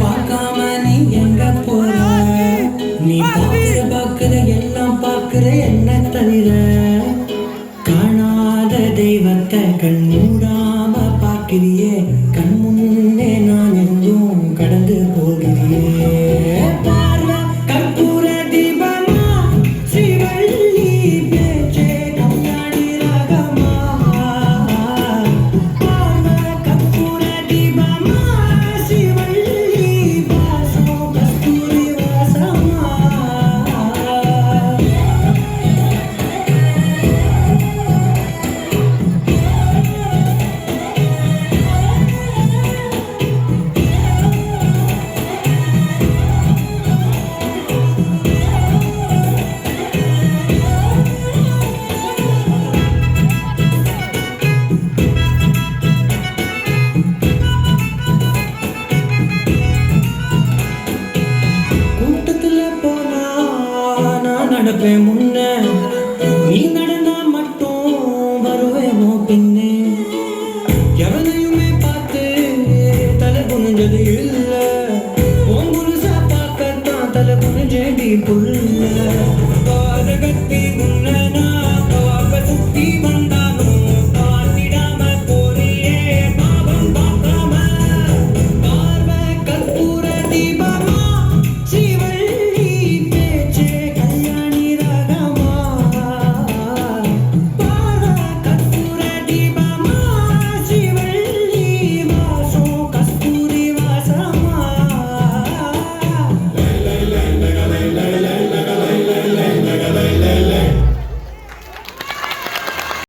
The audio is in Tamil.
பார்க்காம நீ எங்க போற? நீ பாக்குற எல்லாம் பாக்குற என்ன தவிர காணாத தெய்வத்தை கண் மூடாம பாக்கிறியே. கண் முன்னே நான் எங்கும் கடந்து போகிறியே. கற்பூர தீபமா ஸ்ரீவள்ளி பேச்சே கண்ணாடி ராகமா. கற்பூர தீபமா ஸ்ரீவள்ளி வாசம் கஸ்தூரி வாசமா. நடப்பேன் முன்ன, நீ நடந்தா மட்டும் வருவேனோ பின்னே. எவனையுமே பார்த்து தலை குனிஞ்சது இல்ல, உன் புருஷா பார்க்கத்தான் தலை குனிஞ்சேடி புள்ள. பாதகத்தி உன்ன